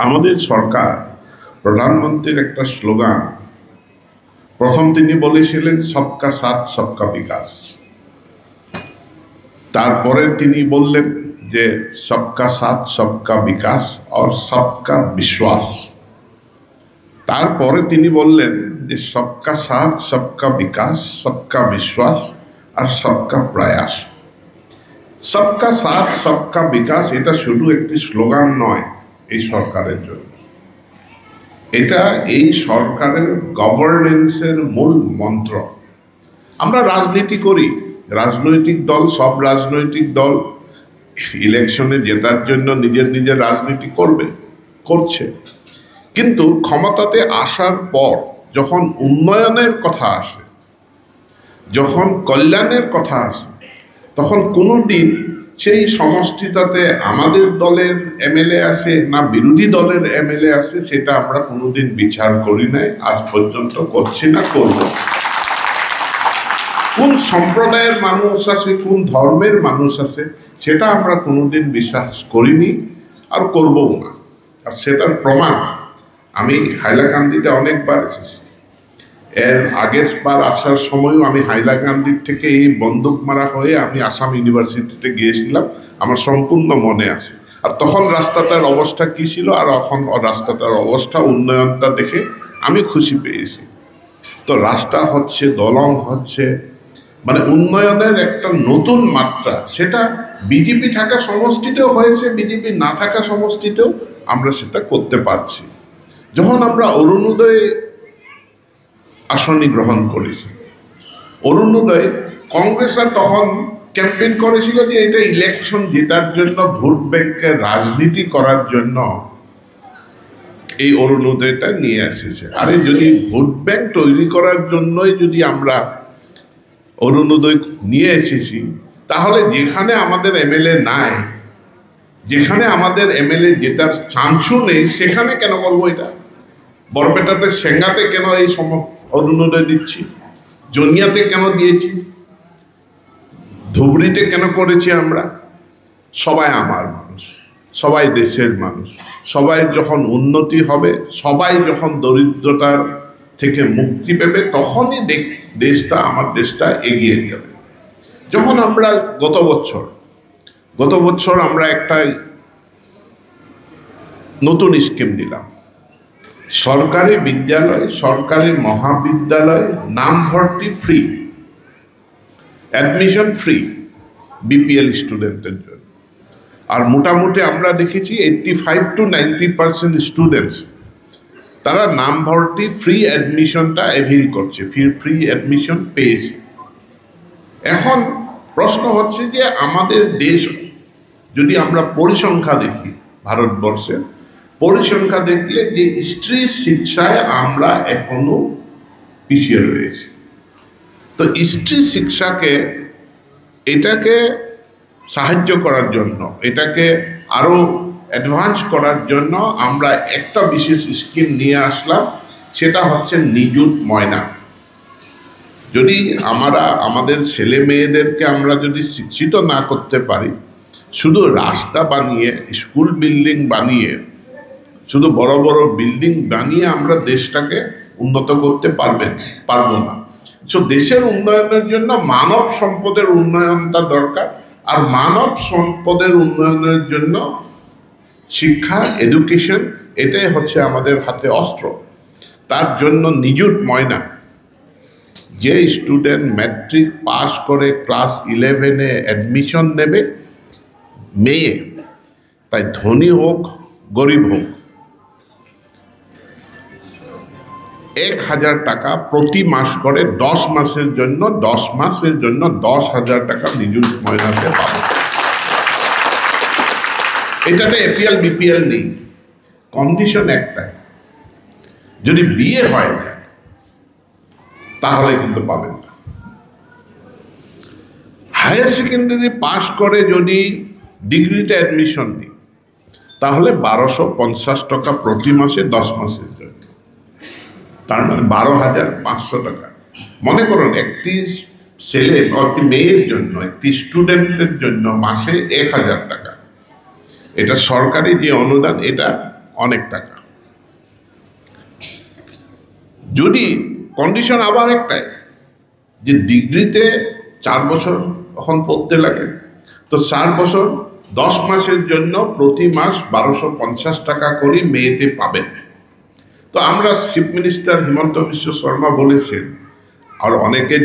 আমাদের সরকার প্রধানমন্ত্রীর একটা স্লোগান, প্রথম তিনি বলেছিলেন সবকা সাথ সবকা বিকাশ। তারপরে তিনি বললেন যে সবকা সাথ সবকা বিকাশ আর সবকা বিশ্বাস। তারপরে তিনি বললেন যে সবকা সাথ সবকা বিকাশ, সবকা বিশ্বাস আর সবকা প্রয়াস। সবকা সাথ সবকা বিকাশ এটা শুধু একটি স্লোগান নয় এই সরকারের জন্য, এটা এই সরকারের গভর্নেন্সের মূল মন্ত্র। আমরা রাজনীতি করি, রাজনৈতিক দল, সব রাজনৈতিক দল ইলেকশনে জেতার জন্য নিজের নিজের রাজনীতি করছে, কিন্তু ক্ষমতাতে আসার পর যখন উন্নয়নের কথা আসে, যখন কল্যাণের কথা আসে, তখন কোনো দিন সেই সমষ্টিটাতে আমাদের দলের এমএলএ আসে না বিরোধী দলের এমএলএ আসে, সেটা আমরা কোনোদিন বিচার করি নাই, আজ পর্যন্ত করছি না, করব। কোন সম্প্রদায়ের মানুষ আছে, কোন ধর্মের মানুষ আছে, সেটা আমরা কোনোদিন বিশ্বাস করিনি আর করবও না। আর সেটার প্রমাণ আমি হাইলাকান্দিতে অনেকবার এসেছি। এর আগের বার আসার সময়ও আমি হাইলাকান্দির থেকে এই বন্দুক মারা হয়ে আমি আসাম ইউনিভার্সিটিতে গিয়েছিলাম, আমার সম্পূর্ণ মনে আছে। আর তখন রাস্তাটার অবস্থা কি ছিল আর এখন রাস্তাটার অবস্থা, উন্নয়নটা দেখে আমি খুশি পেয়েছি। তো রাস্তা হচ্ছে, দলং হচ্ছে, মানে উন্নয়নের একটা নতুন মাত্রা, সেটা বিজেপি থাকা সমষ্টিতেও হয়েছে, বিজেপি না থাকা সমষ্টিতেও আমরা সেটা করতে পারছি। যখন আমরা অরুণোদয় আসনি গ্রহণ করেছি, অরুণোদয় কংগ্রেসরা তখন ক্যাম্পেইন করেছিল যে এটা ইলেকশন জেতার জন্য, ভোট ব্যাংকের রাজনীতি করার জন্য এই অরুণোদয়টা নিয়ে এসেছে। আরে যদি ভোট ব্যাংক তৈরি করার জন্যই যদি আমরা অরুণোদয় নিয়ে এসেছি, তাহলে যেখানে আমাদের এমএলএ নাই, যেখানে আমাদের এমএলএ জেতার চান্সও নেই, সেখানে কেন করবো এটা? বরপেটাতে, সেঙ্গাতে কেন এই অরুণোদয় দিচ্ছি? জনিয়াতে কেন দিয়েছি? ধুবড়িতে কেন করেছি আমরা? সবাই আমার মানুষ, সবাই দেশের মানুষ, সবাই যখন উন্নতি হবে, সবাই যখন দরিদ্রতার থেকে মুক্তি পাবে, তখনই দেশটা, আমার দেশটা এগিয়ে যাবে। যখন আমরা গত বছর আমরা একটা নতুন স্কিম দিলাম, সরকারি বিদ্যালয়, সরকারি মহাবিদ্যালয় নাম ভর্তি ফ্রি, অ্যাডমিশন ফ্রি বিপিএল স্টুডেন্টের জন্য। আর মোটামুটি আমরা দেখেছি 85 to 90% স্টুডেন্টস তারা নাম ভর্তি ফ্রি অ্যাডমিশনটা অ্যাভেইল করছে, ফ্রি অ্যাডমিশন পেয়েছে। এখন প্রশ্ন হচ্ছে যে আমাদের দেশ, যদি আমরা পরিসংখ্যা দেখি, ভারতবর্ষের পরিসংখ্যা দেখলে যে স্ত্রী শিক্ষায় আমরা এখনো পিছিয়ে রয়েছি। তো স্ত্রী শিক্ষাকে, এটাকে সাহায্য করার জন্য, এটাকে আরো অ্যাডভান্স করার জন্য আমরা একটা বিশেষ স্কিম নিয়ে আসলাম, সেটা হচ্ছে নিযুত ময়না। যদি আমরা আমাদের ছেলে মেয়েদেরকে আমরা যদি শিক্ষিত না করতে পারি, শুধু রাস্তা বানিয়ে, স্কুল বিল্ডিং বানিয়ে, শুধু বড় বড় বিল্ডিং বানিয়ে আমরা দেশটাকে উন্নত করতে পারবো না। সো দেশের উন্নয়নের জন্য মানব সম্পদের উন্নয়নটা দরকার, আর মানব সম্পদের উন্নয়নের জন্য শিক্ষা, এডুকেশন, এটাই হচ্ছে আমাদের হাতে অস্ত্র। তার জন্য নিযুত ময়না, যে স্টুডেন্ট ম্যাট্রিক পাস করে ক্লাস 11-এ অ্যাডমিশন নেবে, মেয়ে, তাই ধনী হোক গরিব হোক, 1000 টাকা প্রতি মাস করে 10 মাসের জন্য 10,000 টাকা নিযুত ময়নাতে পাবে। এটাতে এপিএল বিপিএল নেই, কন্ডিশন একটাই, যদি বিয়ে হয়ে যায় তাহলে কিন্তু পাবেন না। হায়ার সেকেন্ডারি পাস করে যদি ডিগ্রিতে অ্যাডমিশন নিই, তাহলে 1250 টাকা প্রতি মাসে 10 মাসের জন্য, তার মানে 12,500 টাকা। মনে করুন একটি ছেলে বা একটি মেয়ের জন্য, একটি স্টুডেন্টের জন্য মাসে 1000 টাকা। এটা সরকারি যে অনুদান, এটা অনেক টাকা। যদি কন্ডিশন আবার একটাই যে ডিগ্রিতে 4 বছর এখন পড়তে লাগে, তো 4 বছর 10 মাসের জন্য প্রতি মাস 1250 টাকা করে মেয়েতে পাবেন। তো আমরা চিফ মিনিস্টার হিমন্ত বিশ্ব শর্মা বলেছেন, আর অনেকে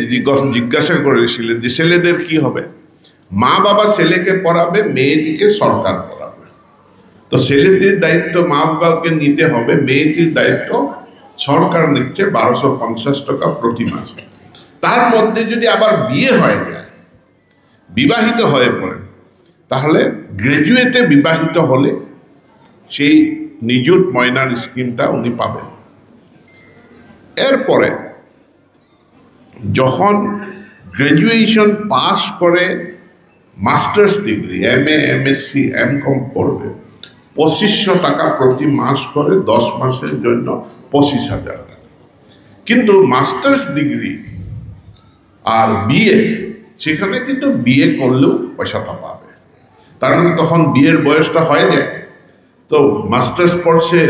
জিজ্ঞাসা করেছিলেন যে ছেলেদের কি হবে। মা বাবা ছেলেকে পড়াবে, মেয়েটিকে সরকার পড়াবে। তো ছেলেটির দায়িত্ব মা বাবাকে নিতে হবে, মেয়েটির দায়িত্ব সরকার নিচ্ছে 1250 টাকা প্রতি মাসে। তার মধ্যে যদি আবার বিয়ে হয়ে যায়, বিবাহিত হয়ে পড়েন, তাহলে গ্র্যাজুয়েটে বিবাহিত হলে সেই নিযুত ময়নার স্কিমটা উনি পাবেন। এরপরে যখন গ্র্যাজুয়েশন পাস করে masters degree MA MSc MCom পড়বে, 2500 টাকা প্রতি মাস করে 10 মাসের জন্য 25,000 টাকা। কিন্তু মাস্টার্স ডিগ্রি আর বিয়ে, সেখানে কিন্তু বিয়ে করলেও পয়সাটা পাবে। তার মানে তখন বিয়ের বয়সটা হয়ে যায়, তো মাস্টার্স পড়ছে,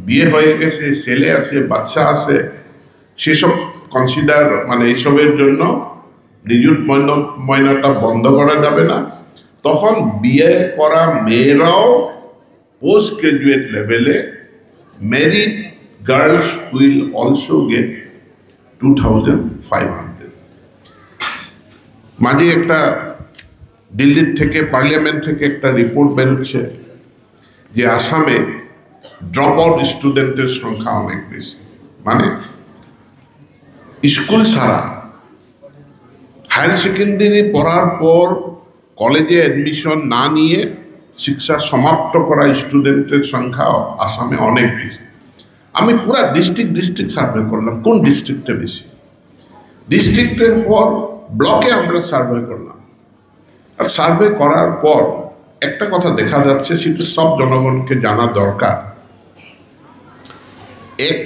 বিয়ে হয়ে গেছে, ছেলে আছে, বাচ্চা আছে, সেসব কনসিডার মানে এইসবের জন্য নিযুত ময়নাটা বন্ধ করা যাবে না। তখন বিয়ে করা মেয়েরাও পোস্ট গ্রাজুয়েট লেভেলে married girls will also get 2500। মাঝে একটা দিল্লির থেকে, পার্লামেন্ট থেকে একটা রিপোর্ট বেরোচ্ছে যে আসামে ড্রপ আউট স্টুডেন্টের সংখ্যা অনেক বেশি। মানে স্কুল ছাড়া, হায়ার সেকেন্ডারি পড়ার পর কলেজে অ্যাডমিশন না নিয়ে শিক্ষা সমাপ্ত করা স্টুডেন্টের সংখ্যা আসামে অনেক বেশি। আমি পুরা ডিস্ট্রিক্ট সার্ভে করলাম, কোন ডিস্ট্রিক্টে বেশি। ডিস্ট্রিক্টের পর ব্লকে আমরা সার্ভে করলাম। আর সার্ভে করার পর একটা কথা দেখা যাচ্ছে, সেটা সব জনগণকে জানা দরকার। এক,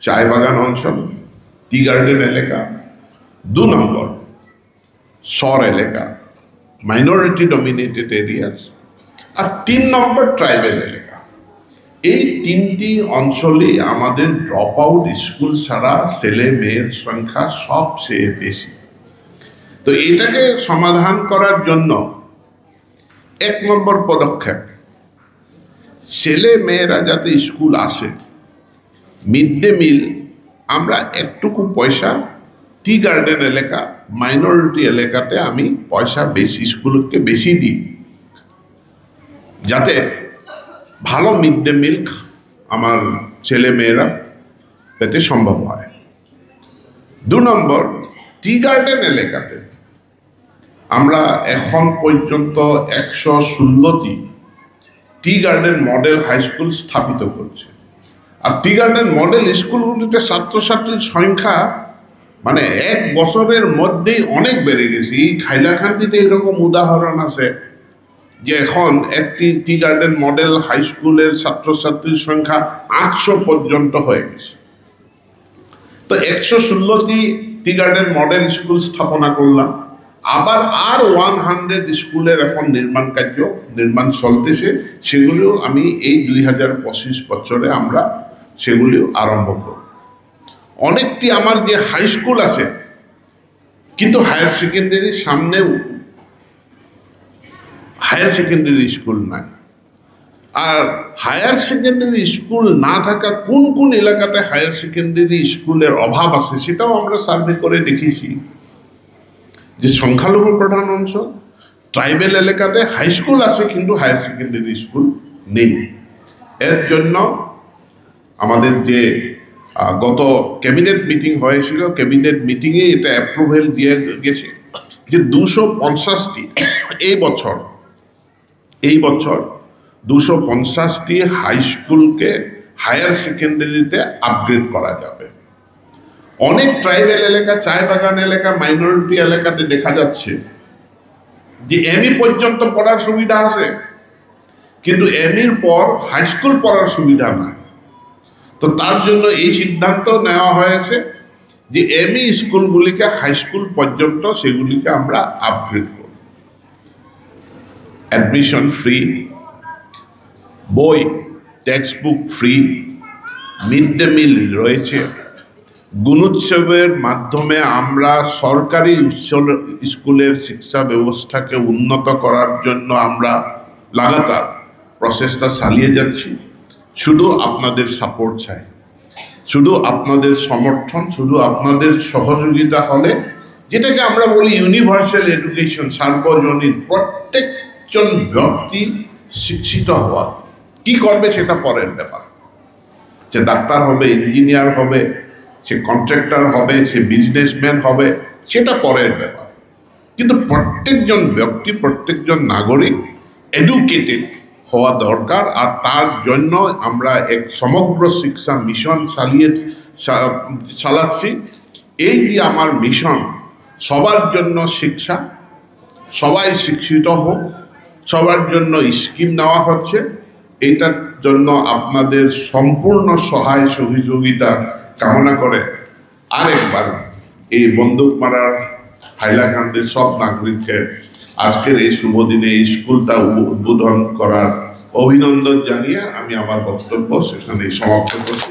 চায় বাগান অঞ্চল, টি গার্ডেন এলাকা। 2 নম্বর, শহর এলাকা, মাইনরিটি ডমিনেটেড এরিয়াস। আর 3 নম্বর, ট্রাইবেল এলাকা। এই 3টি অঞ্চলে আমাদের ড্রপ আউট স্কুল ছাড়া ছেলে মেয়ের সংখ্যা সবচেয়ে বেশি। তো এটাকে সমাধান করার জন্য 1 নম্বর পদক্ষেপ, ছেলে মেয়েরা যাতে স্কুল আসে, মিড ডে মিল আমরা একটুকু পয়সা টি গার্ডেন এলাকা, মাইনরিটি এলাকাতে আমি পয়সা বেশি, স্কুলকে বেশি দিই, যাতে ভালো মিড ডে মিল আমার ছেলে মেয়েরা পেতে সম্ভব হয়। 2 নম্বর, টি গার্ডেন এলাকাতে আমরা এখন পর্যন্ত 116টি টি গার্ডেন মডেল হাই স্কুল স্থাপিত করছি। আর টি গার্ডেন মডেল স্কুলগুলিতে ছাত্রছাত্রীর সংখ্যা মানে 1 বছরের মধ্যেই অনেক বেড়ে গেছে। এই হাইলাকান্দিতে এরকম উদাহরণ আছে যে এখন একটি টি গার্ডেন মডেল হাই স্কুলের ছাত্রছাত্রীর সংখ্যা 800 পর্যন্ত হয়ে গেছে। তো 116টি টি গার্ডেন মডেল স্কুল স্থাপনা করলাম। আবার 100 স্কুলের এখন নির্মাণ চলতেছে। সেগুলিও আমি এই 2025 বছরে আমরা সেগুলিও আরম্ভ করব। অনেকটি আমার যে হাই স্কুল আছে, কিন্তু হায়ার সেকেন্ডারির সামনেও হায়ার সেকেন্ডারি স্কুল নাই। আর হায়ার সেকেন্ডারি স্কুল না থাকা কোন কোন এলাকাতে হায়ার সেকেন্ডারি স্কুলের অভাব আছে, সেটাও আমরা সার্ভে করে দেখেছি। যে সংখ্যালঘু প্রধান অঞ্চল, ট্রাইবেল এলাকাতে হাই স্কুল আছে কিন্তু হায়ার সেকেন্ডারি স্কুল নেই। এর জন্য আমাদের যে গত ক্যাবিনেট মিটিং হয়েছিল, ক্যাবিনেট মিটিংয়ে এটা অ্যাপ্রুভেল দিয়ে গেছে যে 250টি এই বছর 250টি হাই স্কুলকে হায়ার সেকেন্ডারিতে আপগ্রেড করা যাবে। অনেক ট্রাইবেল এলাকা, চায় বাগান এলাকা, মাইনরিটি এলাকাতে দেখা যাচ্ছে যে ME পর্যন্ত পড়ার সুবিধা আছে, কিন্তু MEর পর হাই স্কুল পড়ার সুবিধা নাই। তো তার জন্য এই সিদ্ধান্ত নেওয়া হয়েছে যে ME স্কুলগুলিকে হাই স্কুল পর্যন্ত সেগুলিকে আমরা আপগ্রেড করব। অ্যাডমিশন ফ্রি, বই text book free, mid day meal রয়েছে। গুণোৎসবের মাধ্যমে আমরা সরকারি স্কুলের শিক্ষা ব্যবস্থাকে উন্নত করার জন্য আমরা লাগাতার প্রচেষ্টা চালিয়ে যাচ্ছি। শুধু আপনাদের সাপোর্ট চাই, শুধু আপনাদের সমর্থন, শুধু আপনাদের সহযোগিতা হলে, যেটাকে আমরা বলি ইউনিভার্সাল এডুকেশন, সার্বজনীন, প্রত্যেকজন ব্যক্তি শিক্ষিত হওয়া। কি করবে সেটা পরের ব্যাপার, সে ডাক্তার হবে, ইঞ্জিনিয়ার হবে, সে কন্ট্রাক্টর হবে, সে বিজনেসম্যান হবে, সেটা পরের ব্যাপার। কিন্তু প্রত্যেকজন ব্যক্তি, প্রত্যেকজন নাগরিক এডুকেটেড হওয়া দরকার। আর তার জন্য আমরা এক সমগ্র শিক্ষা মিশন চালাচ্ছি। এই যে আমার মিশন, সবার জন্য শিক্ষা, সবাই শিক্ষিত হোক, সবার জন্য স্কিম নেওয়া হচ্ছে। এটার জন্য আপনাদের সম্পূর্ণ সহায় সহযোগিতা কামনা করে আরেকবার এই বন্দুকমারার হাইলাকান্দির সব নাগরিককে আজকের এই শুভ দিনে এই স্কুলটা উদ্বোধন করার অভিনন্দন জানিয়ে আমি আমার বক্তব্য সেখানে সমাপ্ত করছি।